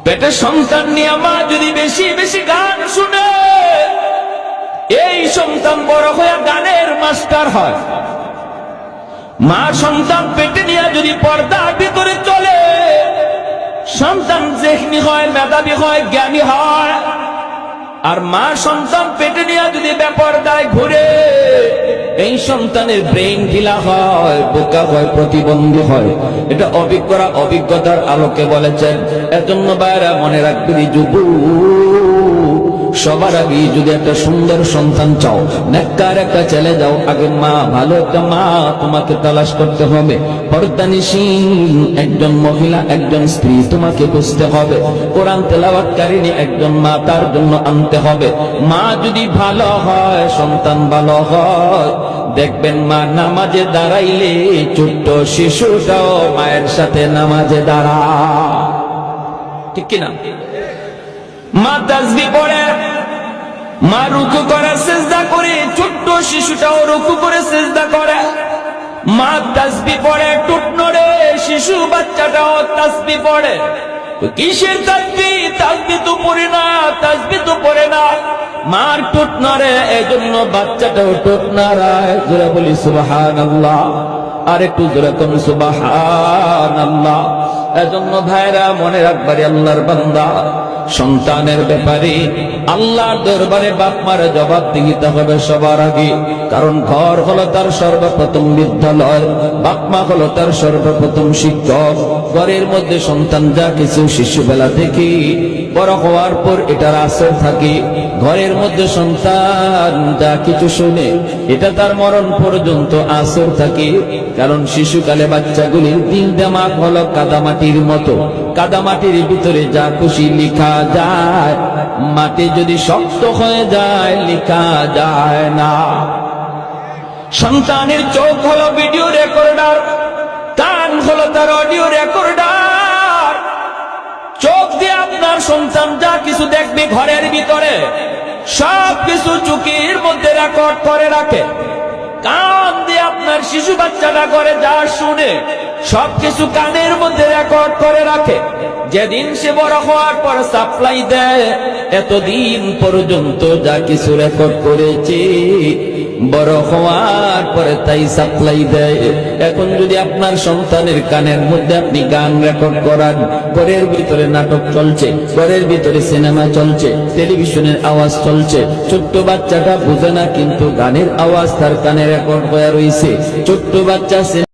পেটে সন্তান নিয়ে মা যদি বেশি বেশি গান শুনে, এই সন্তান বড় হয়ে গানের মাস্টার হয়। মা সন্তান পেটে নিয়ে যদি পর্দার ভিতরে চলে, সন্তান যেখানি হয়, মেধাবী হয়, জ্ঞানী হয়। আর মা সন্তান পেটে নিয়ে যদি বেপরদায় ঘুরে, এই সন্তানের ব্রেইন ঢিলা হয়, বোকা হয়, প্রতিবন্ধী হয়। এটা অভিজ্ঞরা অভিজ্ঞতার আলোকে বলেছেন। এজন্য বাইরা মনে রাখবি, যুবক সবার আগে যদি একটা সুন্দর সন্তান চাও, নেককার একটা ছেলে যাও, আগে মা, ভালো একটা মা তোমাকে তালাশ করতে হবে। পর্দানিসীন একজন মহিলা, একজন স্ত্রী তোমাকে খুঁজতে হবে। কোরআন তেলাওয়াতকারিনী একজন মা তার জন্য আনতে হবে। মা যদি ভালো হয়, সন্তান ভালো হয়, দেখবেন মা নামাজে দাঁড়াইলে ছোট্ট শিশুটাও মায়ের সাথে নামাজে দাঁড়ায়। ঠিক কিনা? মা তাসবিহ পড়ে, মা রুকু করে, সিজদা করে, ছোট্ট শিশুটাও রুকু করে সিজদা করে। মা তাসবিহ পড়ে, টুট নড়ে, শিশু বাচ্চাটাও তাসবিহ পড়ে। কিসের তাসবিহ? তাসবিহ তো পড়ে না, তাসবিহ তো পড়ে না, মার টুট নড়ে, এজন্য বাচ্চাটাও টুট নাড়ায়। জোরে বলি সুবহানাল্লাহ। আর একটু জোরে কোন সুবহানাল্লাহ। এজন্য ভাইরা মনে রাখবারে, আল্লাহর বান্দা, সন্তানের ব্যাপারে আল্লাহর দরবারে বাপ মার জবাব দিতে হবে সবার আগে। কারণ ঘর হলো তার সর্বপ্রথম বিদ্যালয়, বাপ মা হলো তার সর্বপ্রথম শিক্ষক। ঘরের মধ্যে সন্তান যা কিছু শিশুবেলা থেকে বড় হওয়ার পর এটার আসর থাকে। ঘরের মধ্যে সন্তান যা কিছু শুনে, এটা তার মরণ পর্যন্ত আসর থাকে। কারণ শিশুকালে বাচ্চাগুলির দিল দিমাগ হলো কাদামাটির মতো। কাদামাটির ভিতরে যা খুশি লেখা যায়, মাটি যদি শক্ত হয়ে যায় লেখা যায় না। সন্তানের চোখ হলো ভিডিও রেকর্ডার, কান হলো তার অডিও রেকর্ডার। চোখ দিয়ে আপনার সন্তান যা কিছু দেখবে ঘরের ভিতরে, সব কিছু চোখের মধ্যে রেকর্ড করে রাখে। কান দিয়ে আপনার শিশু বাচ্চাটা করে যা শুনে, সবকিছু কানের মধ্যে রেকর্ড করে রাখে। যেদিন সে বড় হওয়ার পর সাপ্লাই দেয়, এতদিন পর্যন্ত যা কিছু রেকর্ড করেছে, বড় হওয়ার পরে তাই সাপ্লাই দেয়। এখন যদি আপনার সন্তানের কানের মধ্যে আপনি গান রেকর্ড করান, ঘরের ভিতরে নাটক চলছে, ঘরের ভিতরে সিনেমা চলছে, টেলিভিশনের আওয়াজ চলছে, ছোট্ট বাচ্চাটা বুঝে না, কিন্তু গানের আওয়াজ তার কানে রেকর্ড হয়ে রয়েছে। ছোট্ট বাচ্চা